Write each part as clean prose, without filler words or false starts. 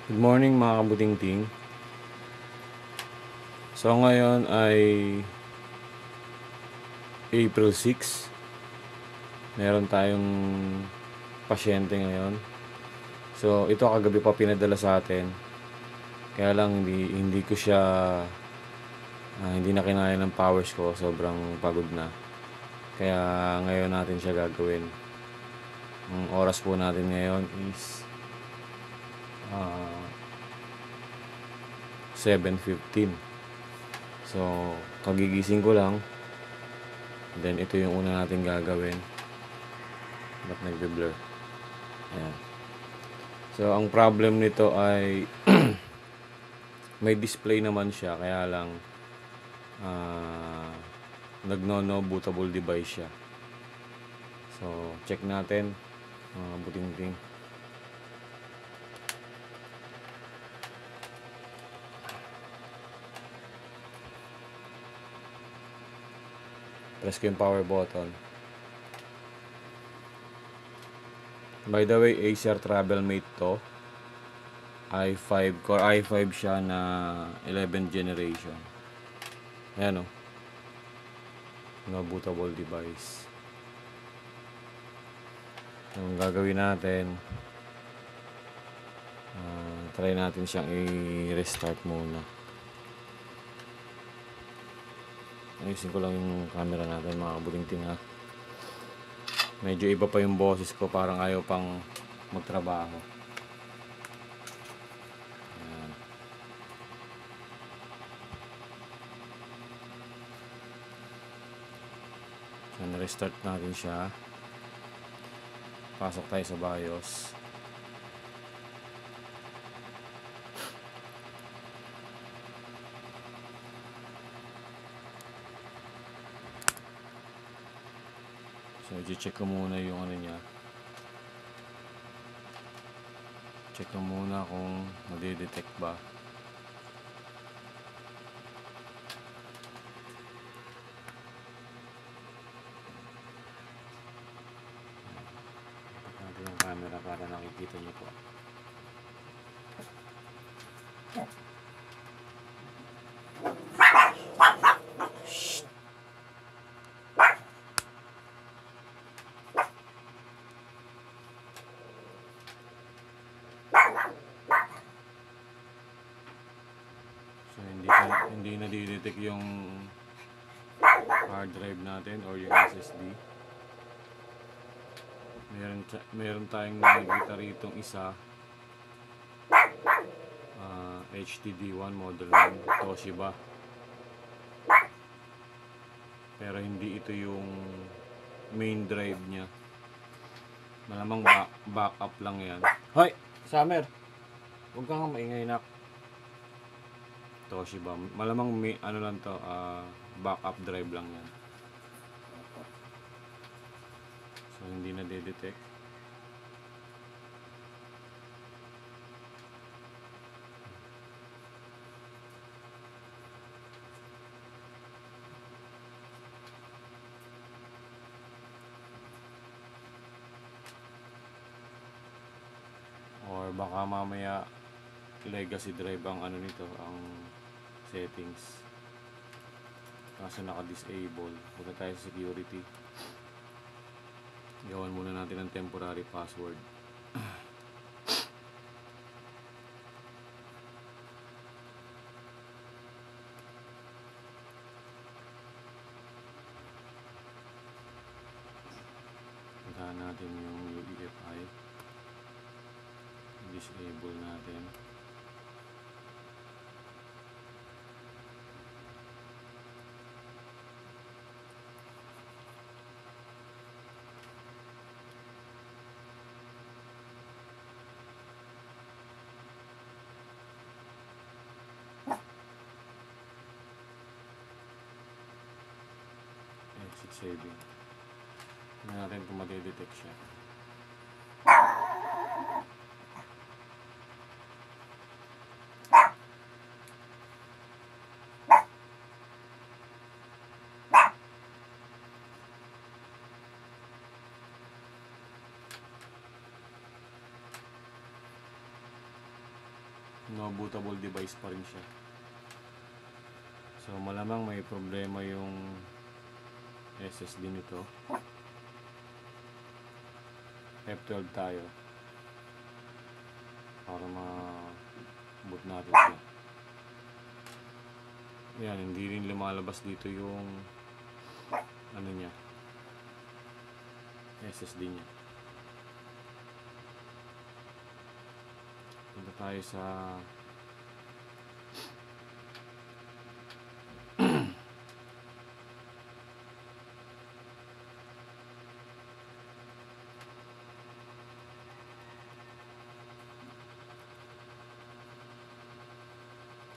Good morning mga kabutingting. So ngayon ay April 6. Meron tayong pasyente ngayon. So ito kagabi pa pinadala sa atin. Kaya lang hindi ko siya hindi na kinaya ng powers ko. Sobrang pagod na. Kaya ngayon natin siya gagawin. Ang oras po natin ngayon is 7:15. So kagigising ko lang. Then ito yung una natin gagawin. Ba't nagbe-blur? Ayan. So ang problem nito ay may display naman siya, kaya lang nagno-no bootable device siya. So check natin mga butingting. Press ko yung power button. By the way, Acer Travelmate to. i5, Core i5 siya na 11th generation. Ayan o. No bootable device. So, ang gagawin natin, try natin siyang i-restart muna. Ayusin ko lang yung camera natin mga kabutingting ha. Medyo iba pa yung boses ko, parang ayaw pang magtrabaho. Ayan. So na-restart natin siya. Pasok tayo sa BIOS. So, i-check ko muna yung ano niya. Check ko muna kung nade-detect ba. Ito natin yung camera para nakikita niyo po. So hindi na-detect yung hard drive natin or yung SSD. Meron tayong nakikita rito isa HDD1 model ng Toshiba. Pero hindi ito yung main drive niya. Malamang backup lang yan. Hoy! Summer! Huwag kang maingay nak. Toshiba. Malamang may ano lang to, backup drive lang yan. So hindi na detect. Or baka mamaya legacy drive ang ano nito, ang settings. Kaso naka-disable. Punta tayo sa security. Gawan muna natin ang temporary password. Puntahan natin yung UEFI. Disable natin. Exit saving. Tingnan natin kung madedetect siya. no bootable device pa rin siya. So malamang may problema yung SSD nito. F12 tayo para ma-boot natin siya. Yan, hindi rin lumalabas dito yung ano niya, SSD niya. Punta tayo sa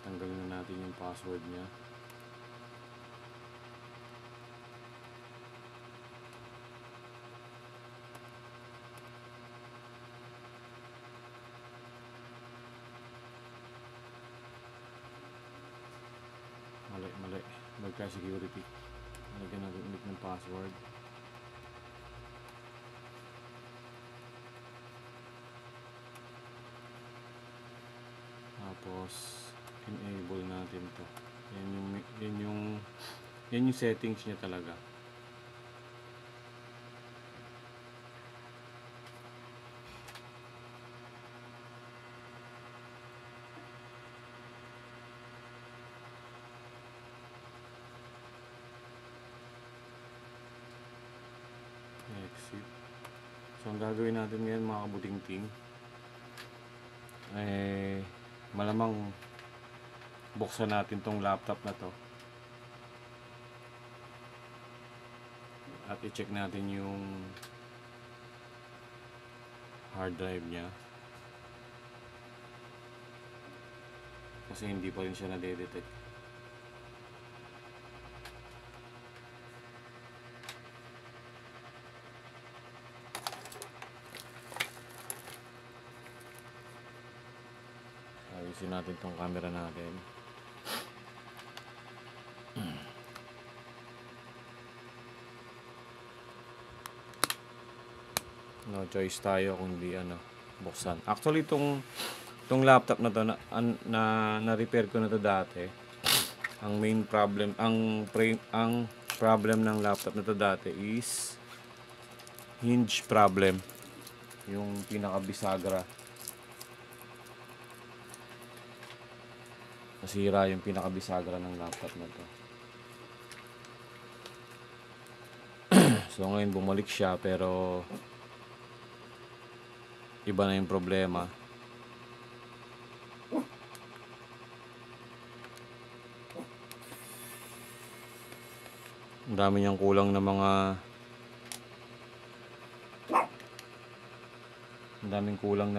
tanggalin na natin yung password niya. Mali. Magka-security. Lagyan natin ulit ng password. Tapos enable natin to. Yan yung settings niya talaga. Exit. So ang gagawin natin ngayon mga kabuting-ting, malamang buksan natin tong laptop na to at i-check natin yung hard drive niya kasi hindi pa rin siya nade-detect. Ayusin natin tong camera natin. No choice tayo kundi buksan. Actually tong laptop na to na repair ko na to dati. Ang main problem, ang problem ng laptop na to dati is hinge problem. Yung pinaka-bisagra. Nasira yung pinaka-bisagra ng laptop na to. So ngayon bumalik siya pero iba na yung problema. Ang dami niyang kulang na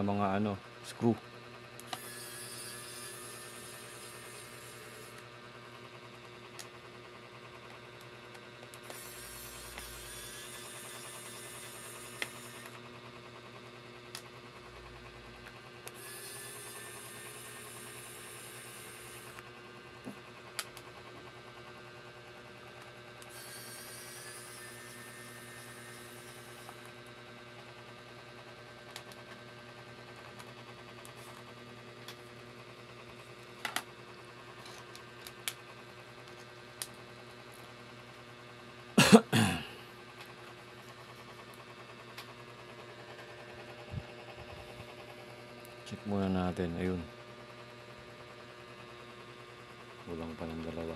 mga screw. Check muna natin. Ayun. Kulang pa ng dalawa.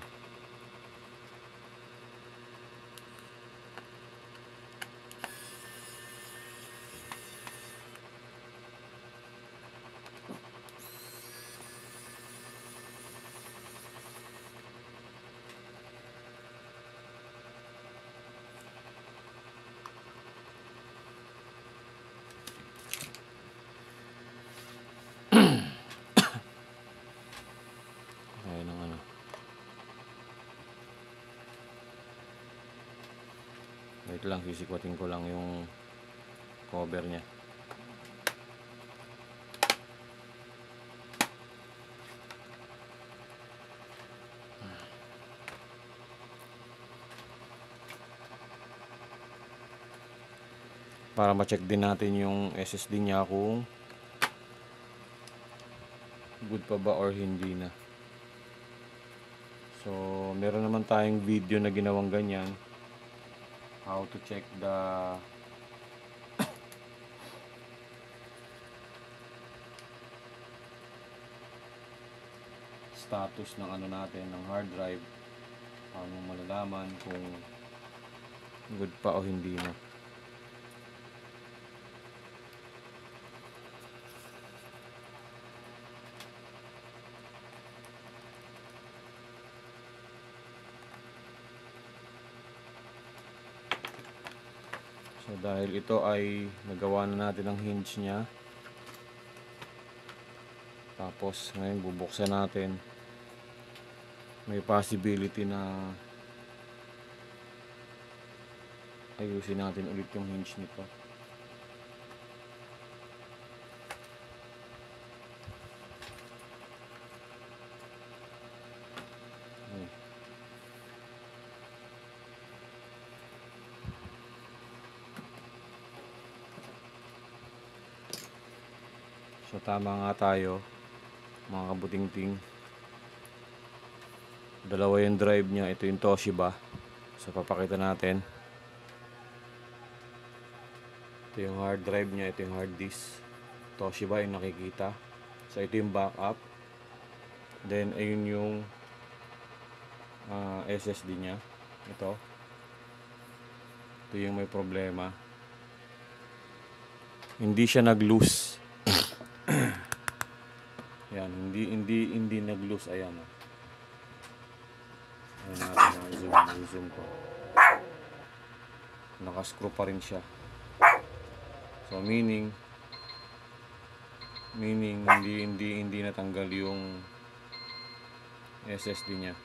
Wait lang, sisikwatin ko lang yung cover niya. Para ma-check din natin yung SSD niya kung good pa ba or hindi na. So meron naman tayong video na ginawang ganyan, how to check the status ng ano natin, ng hard drive. Paano malalaman kung good pa o hindi na. So dahil ito ay nagawa na natin ang hinge niya, tapos ngayon bubuksan natin, may possibility na ayusin natin ulit yung hinge nito. So tama nga tayo, mga kabutingting. Dalawa yung drive niya, ito yung Toshiba. So papakita natin. Ito yung hard drive niya, ito yung hard disk. Toshiba yung nakikita. So ito yung backup. Then ayun yung SSD niya. Ito yung may problema. Hindi siya nag-loose. Yan, hindi nag-loose. Ayan. Ayan natin, zoom ko. Naka-screw pa rin siya. So meaning hindi natanggal yung SSD niya.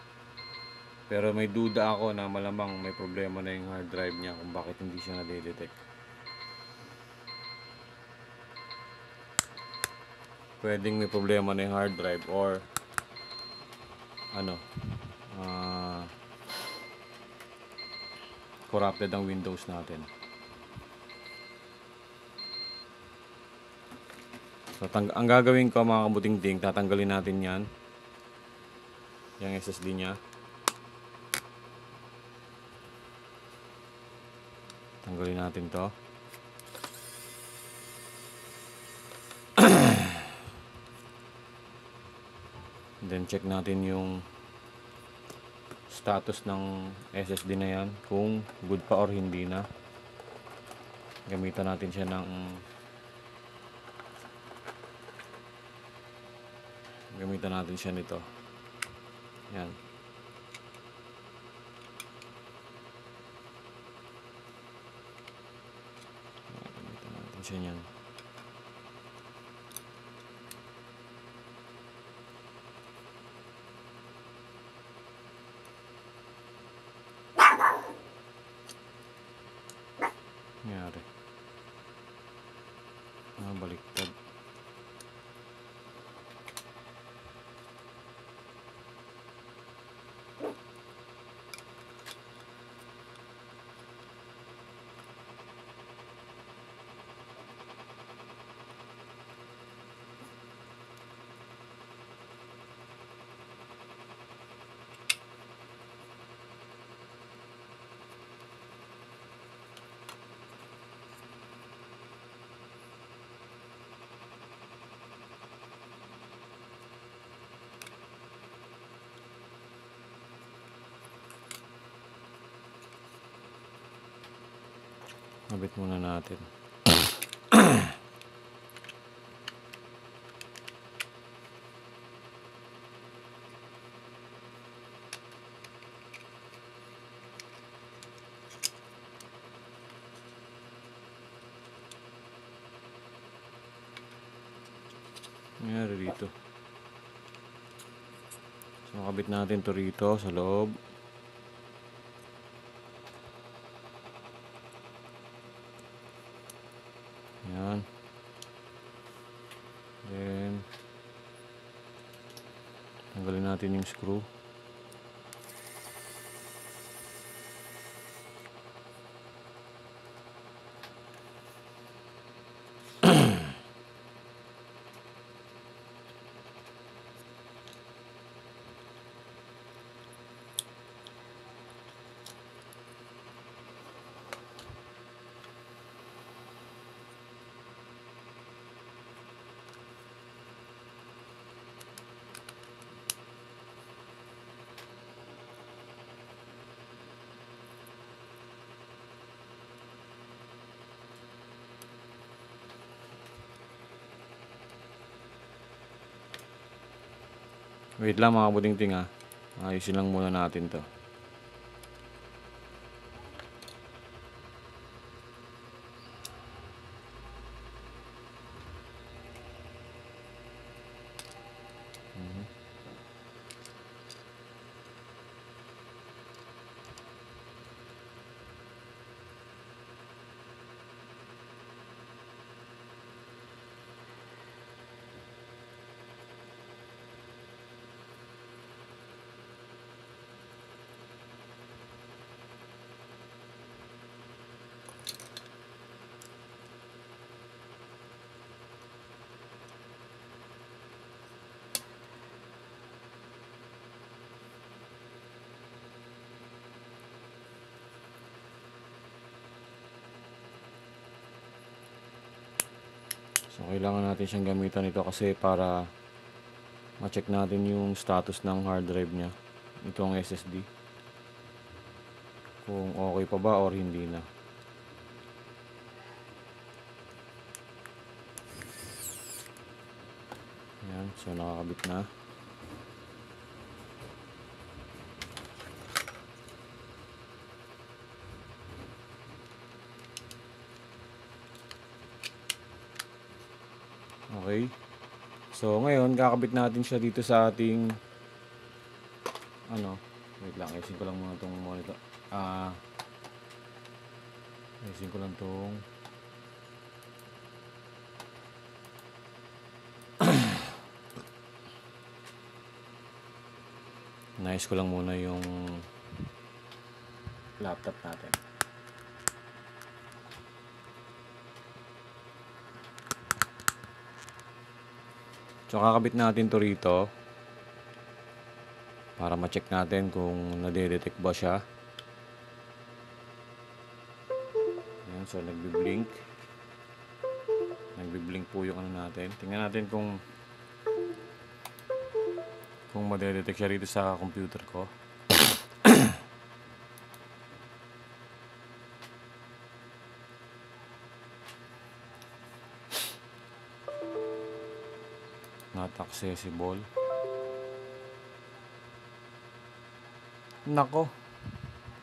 Pero may duda ako na malamang may problema na yung hard drive niya kung bakit hindi siya na-detect. Pwedeng may problema na yung hard drive or corrupted ang Windows natin. So ang gagawin ko, mga kabutingting, tatanggalin natin yan, yung SSD nya. Tanggalin natin to. Then check natin yung status ng SSD na yan, kung good pa or hindi na. Gamitan natin siya nito. Yan. Gamitan natin siya yan. Nangyari. Baliktad. Kabit muna natin. Nangyari rito. So kabit natin to rito sa loob. Yan. Then tanggalin natin yung screw. Wait lang mga budingting ha. Ayusin lang muna natin to. So kailangan natin siyang gamitan ito kasi para ma-check natin yung status ng hard drive niya, itong SSD, kung okay pa ba or hindi na. Ayan, so nakakabit na. Okay. So ngayon kakabit natin siya dito sa ating wait lang, ayusin ko lang muna tong monitor. Ayusin ko lang tong Nice ko lang muna yung laptop natin. So kakabit natin to rito para ma-check natin kung nade-detect ba siya. Ayan, so nagbi-blink po yung ano natin. Tingnan natin kung madedetect siya rito sa computer ko. Not accessible. Nako,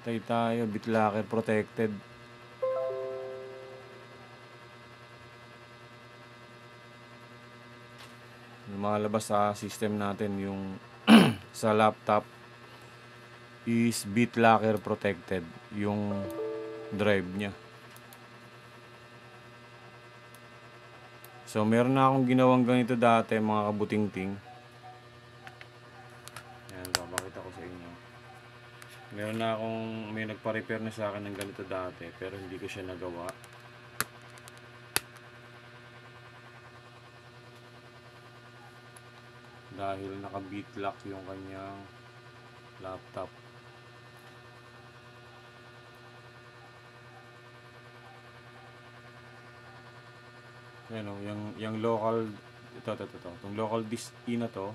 patay tayo. BitLocker protected. Lumalabas sa system natin yung sa laptop is BitLocker protected yung drive niya. So meron na akong ginawang ganito dati mga kabutingting. Ayan, papakita ko sa inyo. Meron na akong, may nagpa-repair na sa akin ng ganito dati pero hindi ko siya nagawa. Dahil naka-BitLock yung kanyang laptop. Ayan o, yung local, ito, itong local disk E na to,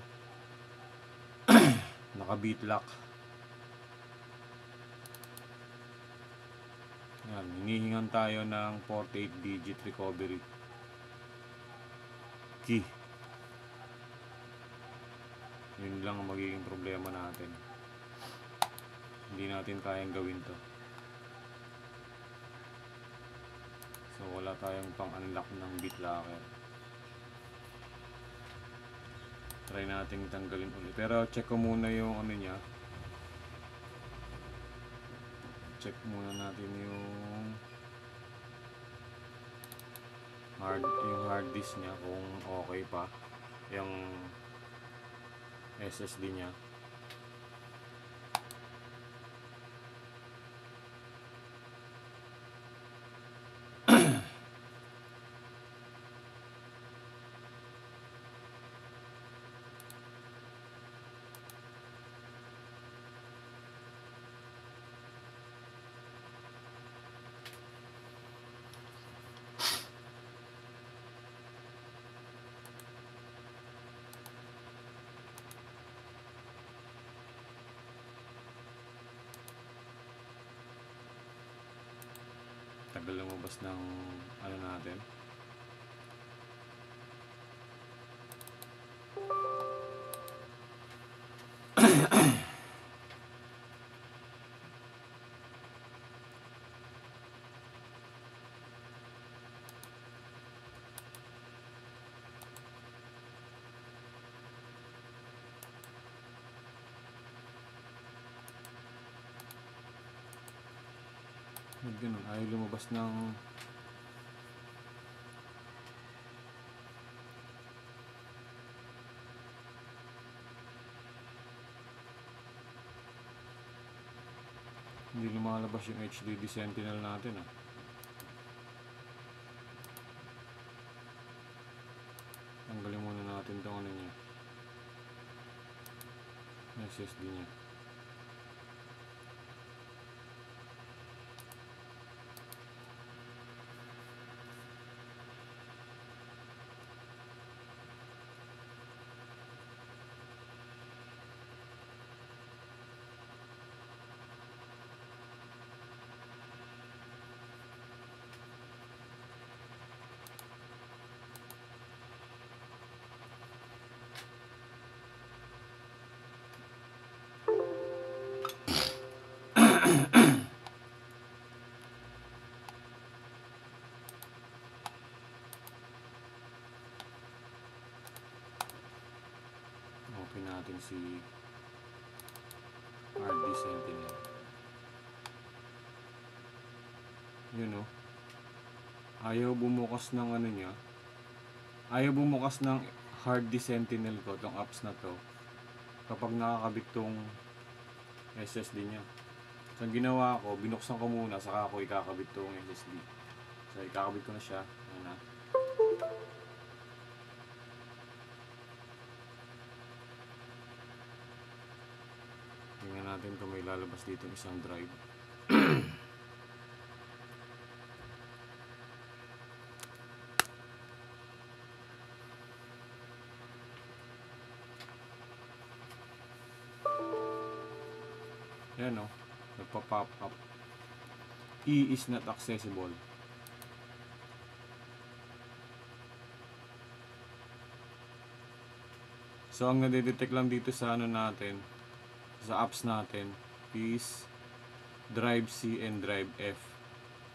naka-BitLock. Ayan, hinihingan tayo ng 48-digit recovery key. Yun lang ang magiging problema natin. Hindi natin kayang gawin to. So wala tayong pang-unlock ng BitLocker. Try natin tanggalin ulit. Pero check ko muna yung ano niya. Check muna natin yung hard disk niya kung okay pa yung SSD niya. Tagal lumabas ng ano natin. ganun? Ayaw lumabas ng... Hindi lumalabas yung HDD Sentinel natin ah. Tanggalin muna natin itong ano niya, SSD niya. Open natin si HDD Sentinel. Yun o. Ayaw bumukas ng ano niya. Ayaw bumukas ng hard disk Sentinel ko, tong apps na to, kapag nakakabit tong SSD niya. So ang ginawa ko, binuksan ko muna, saka ako ikakabit tong SSD. So ikakabit ko na siya. Ayan na. Tingnan natin kung may lalabas dito isang drive. Yan o, nagpa-pop up. E is not accessible. So ang nadedetect lang dito sa ano natin, sa apps natin, is drive C and drive F,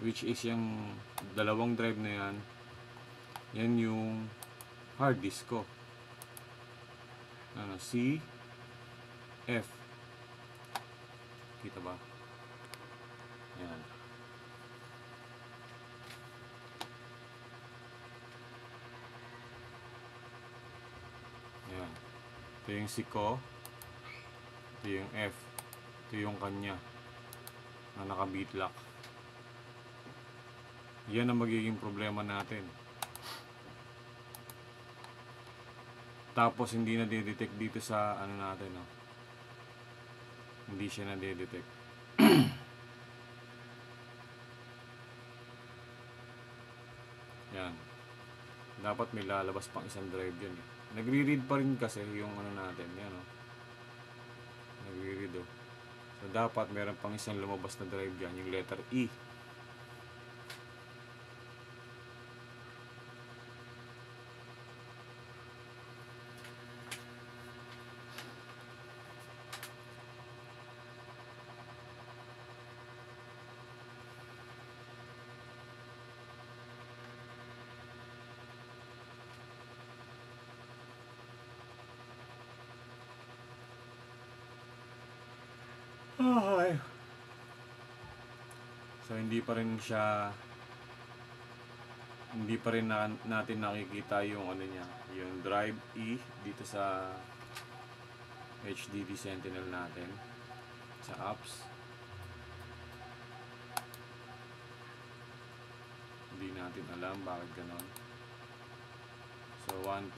which is yung dalawang drive na yan. Yan yung hard disk ko. Ano, C, F. Kita ba? Yan. Yan. Ito yung C ko. Ito yung F. Ito yung kanya na naka-beat lock. Yan ang magiging problema natin. Tapos hindi na detect dito sa ano natin, no? Hindi siya na detect. Yan. Dapat may lalabas pang isang drive dyan eh. Nagre-read pa rin kasi yung ano natin, yan o. Nagre-read o. So dapat meron pang isang lumabas na drive dyan, yung letter E. Ay. So hindi pa rin natin nakikita yung ano niya, yung drive E dito sa HDD Sentinel natin sa apps. Hindi natin alam bakit ganon. So one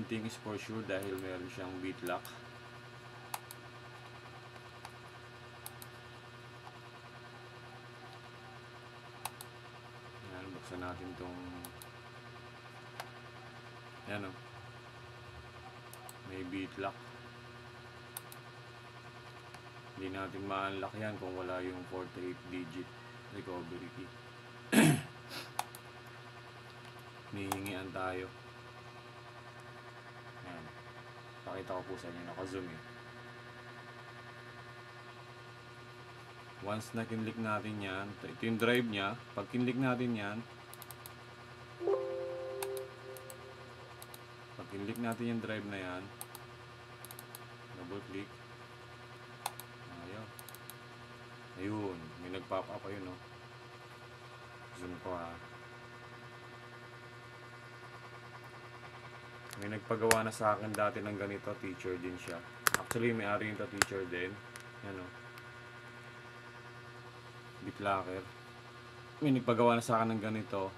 thing is for sure, dahil meron siyang beat lock. Buksan natin tong yan o, may beat lock. Hindi natin ma-unlock yan kung wala yung 48 digit recovery key. Nihingian tayo. Yan, pakita ko po sa inyo, naka-zoom eh. Once na kinlik natin yan, ito yung drive nya. Pag kinlik natin yan, pag kinlik natin yung drive na yan, double click, ayaw. Ayun, may nag-pop up, ayun, no? Zoom ko, ha. May nagpagawa na sa akin dati ng ganito, teacher din siya. Actually, may-ari nito, teacher din. Yan, no? Bitlocker. May nagpagawa na sa akin ng ganito.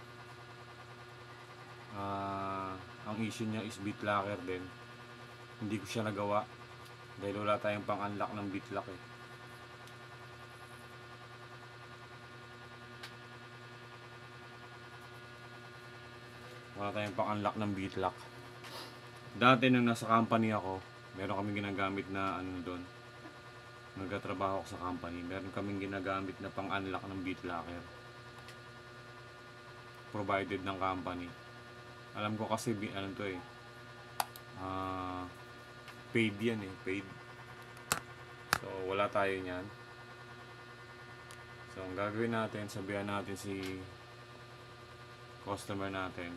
Ang issue niya is bitlocker din. Hindi ko siya nagawa dahil wala tayong pang-unlock ng bitlock, eh. Wala tayong pang-unlock ng bitlock. Dati nung nasa company ako, meron kaming ginagamit na ano doon. Nagtatrabaho ako sa company, meron kaming ginagamit na pang-unlock ng bitlocker. Provided ng company. Alam ko kasi ano to, eh. Paid yan, eh, paid. So wala tayo niyan. So ang gagawin natin, sabihan natin si customer natin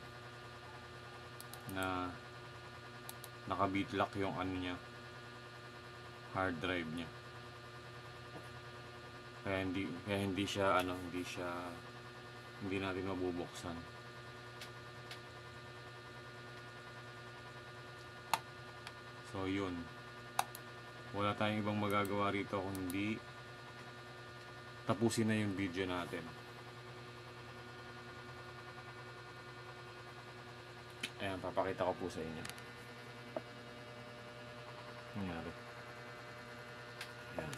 na naka-bitlock yung ano niya, hard drive niya. Kaya hindi natin mabubuksan. So yun. Wala tayong ibang magagawa rito kung hindi tapusin na yung video natin. Ayan, papakita ko po sa inyo. Nangyari. Ayan.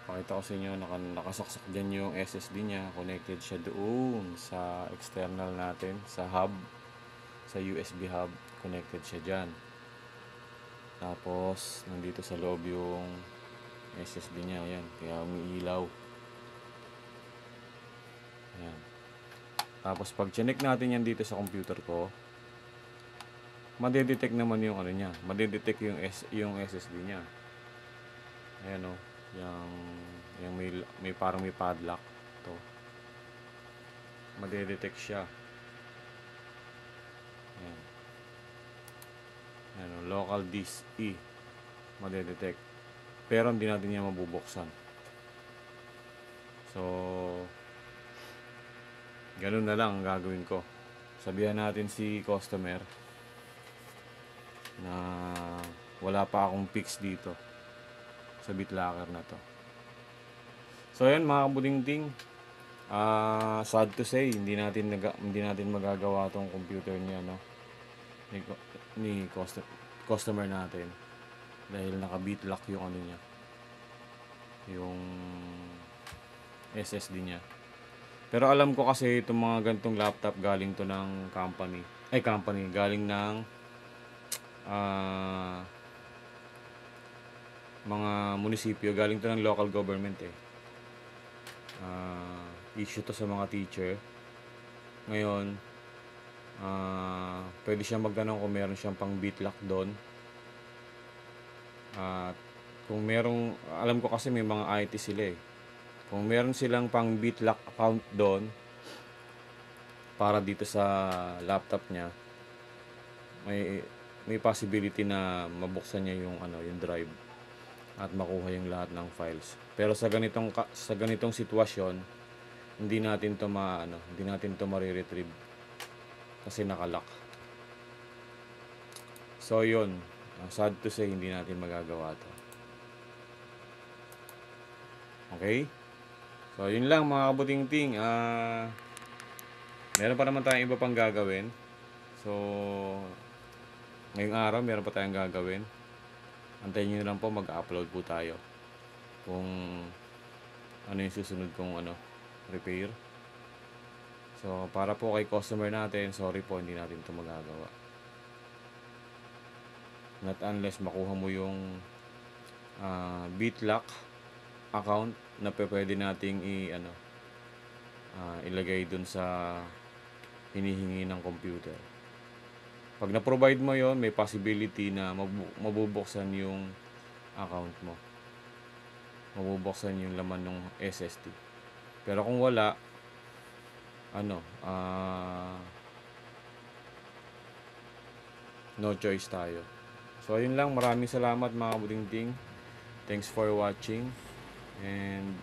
Pakita ko sa inyo, nakasaksak dyan yung SSD niya. Connected siya doon sa external natin, sa hub, sa USB hub. Connected siya dyan. Tapos, nandito sa loob yung SSD niya. Ayan, kaya umiilaw. Ayan. Tapos, pag chinek natin yan dito sa computer ko, madedetect naman yung ano niya. Madedetect yung SSD niya. Ayan, o. Yung may parang may padlock. Ito. Madedetect siya. Ayan. Ayan, o. Local disk E. Madedetect. Pero hindi natin niya mabubuksan. So, ganun na lang ang gagawin ko. Sabihan natin si customer na wala pa akong fix dito sa bitlocker na to. So ayan mga kabudingting, sad to say, hindi natin magagawa tong computer niya, no, ni customer natin dahil naka-bitlock yung ano niya, yung SSD niya. Pero alam ko kasi itong mga ganitong laptop galing to ng galing ng mga munisipyo, galing to ng local government, eh. Issue to sa mga teacher. Ngayon, pwede siyang magtanong kung meron siyang pang bitlock doon. At kung merong, alam ko kasi may mga IT sila, eh. Kung meron silang pang bitlock account doon para dito sa laptop niya, may possibility na mabuksan niya yung drive at makuha yung lahat ng files. Pero sa ganitong sitwasyon, hindi natin to ma-retrieve kasi nakalock. So yun, sad to say, hindi natin magagawa to. Okay? So yun lang mga kabutingting. Meron pa naman tayong iba pang gagawin. So ngayong araw meron pa tayong gagawin. Antayin nyo lang po, mag-upload po tayo kung ano yung susunod kong repair. So para po kay customer natin, sorry po, hindi natin ito magagawa. Not unless makuha mo yung bitlock account na pwede nating ilagay dun sa hinihingi ng computer. Pag na-provide mo yon, may possibility na mabubuksan yung account mo. Mabubuksan yung laman ng SSD. Pero kung wala, no choice tayo. So, ayun lang. Maraming salamat mga kabudingting. Thanks for watching. And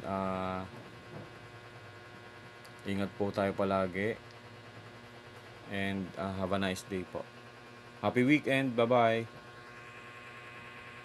ingat po tayo palagi. And have a nice day po. Happy weekend. Bye-bye.